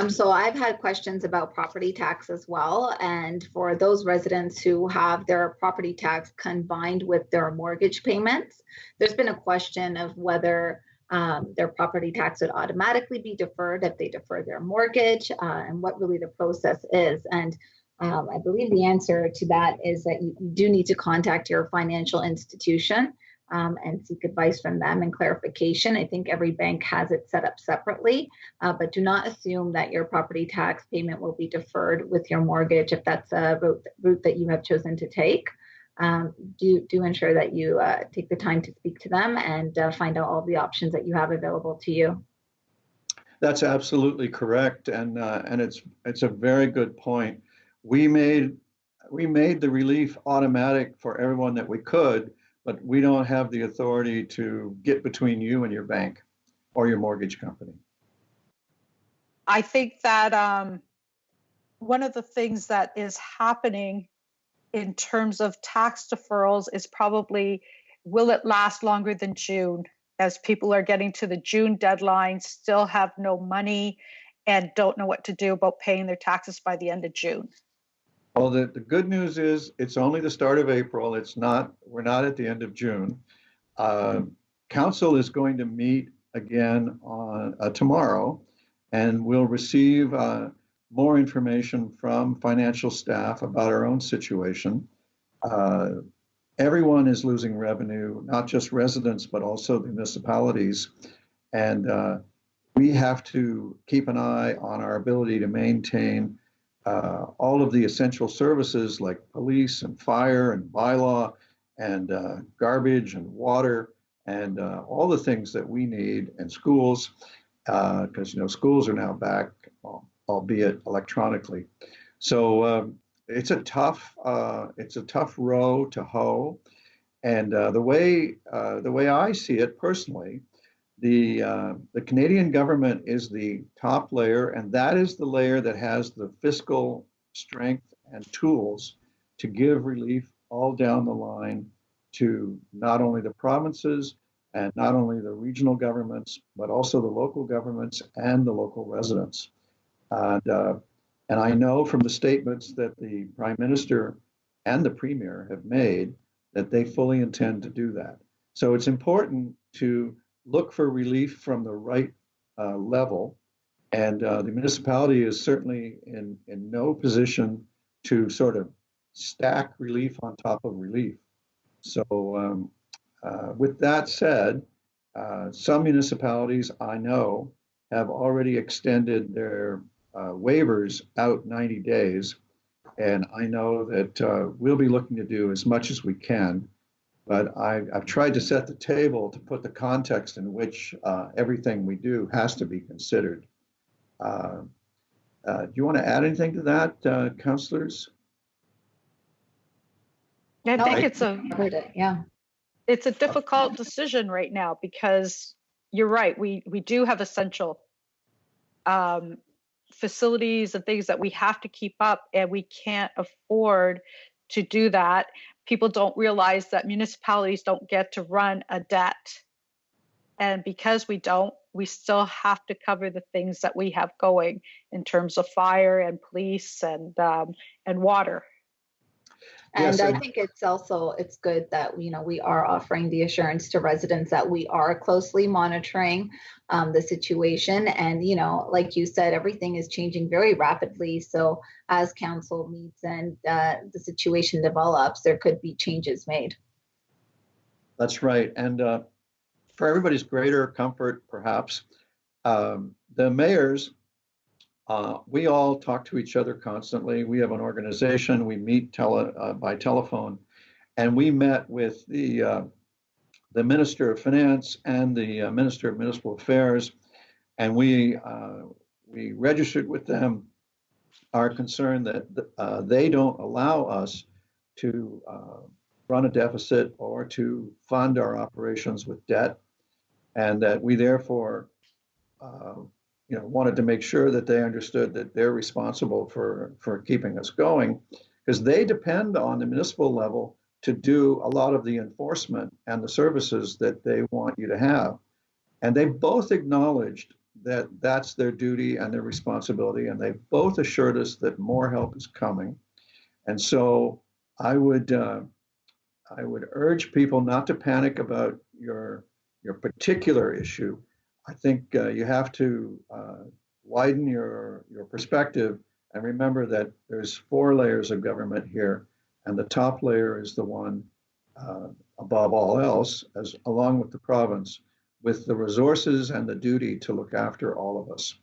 So I've had questions about property tax as well. And for those residents who have their property tax combined with their mortgage payments, there's been a question of whether their property tax would automatically be deferred if they defer their mortgage, and what really the process is. And I believe the answer to that is that you do need to contact your financial institution and seek advice from them and clarification. I think every bank has it set up separately, but do not assume that your property tax payment will be deferred with your mortgage if that's a route that you have chosen to take. Do ensure that you take the time to speak to them and find out all the options that you have available to you. That's absolutely correct, and it's a very good point. We made the relief automatic for everyone that we could, but we don't have the authority to get between you and your bank or your mortgage company. I think that one of the things that is happening in terms of tax deferrals is probably, will it last longer than June? As people are getting to the June deadline, still have no money and don't know what to do about paying their taxes by the end of June. Well, the good news is it's only the start of April. We're not at the end of June. Council is going to meet again on tomorrow, and we'll receive more information from financial staff about our own situation. Everyone is losing revenue, not just residents, but also the municipalities. And we have to keep an eye on our ability to maintain all of the essential services like police and fire and bylaw and garbage and water and all the things that we need, and schools, because schools are now back, albeit electronically. So it's a tough row to hoe, and the way I see it personally, the Canadian government is the top layer, and that is the layer that has the fiscal strength and tools to give relief all down the line to not only the provinces and not only the regional governments, but also the local governments and the local residents. And I know from the statements that the Prime Minister and the Premier have made that they fully intend to do that. So it's important to look for relief from the right level, and the municipality is certainly in no position to sort of stack relief on top of relief. So with that said, some municipalities I know have already extended their waivers out 90 days, and I know that we'll be looking to do as much as we can. But I've tried to set the table to put the context in which everything we do has to be considered. Do you want to add anything to that, councillors? I think it's a difficult decision right now, because you're right. We do have essential facilities and things that we have to keep up, and we can't afford to do that. People don't realize that municipalities don't get to run a debt. And because we don't, we still have to cover the things that we have going in terms of fire and police and water. And yes, I think it's good that we are offering the assurance to residents that we are closely monitoring the situation. And like you said, everything is changing very rapidly. So as council meets and the situation develops, there could be changes made. That's right. And for everybody's greater comfort, perhaps, the mayors, we all talk to each other constantly. We have an organization. We meet by telephone, and we met with the Minister of Finance and the Minister of Municipal Affairs, and we registered with them our concern that they don't allow us to run a deficit or to fund our operations with debt, and that we therefore wanted to make sure that they understood that they're responsible for keeping us going, because they depend on the municipal level to do a lot of the enforcement and the services that they want you to have. And they both acknowledged that that's their duty and their responsibility, and they both assured us that more help is coming. And so I would urge people not to panic about your particular issue. I think you have to widen your perspective and remember that there's 4 layers of government here, and the top layer is the one above all else, as along with the province, with the resources and the duty to look after all of us.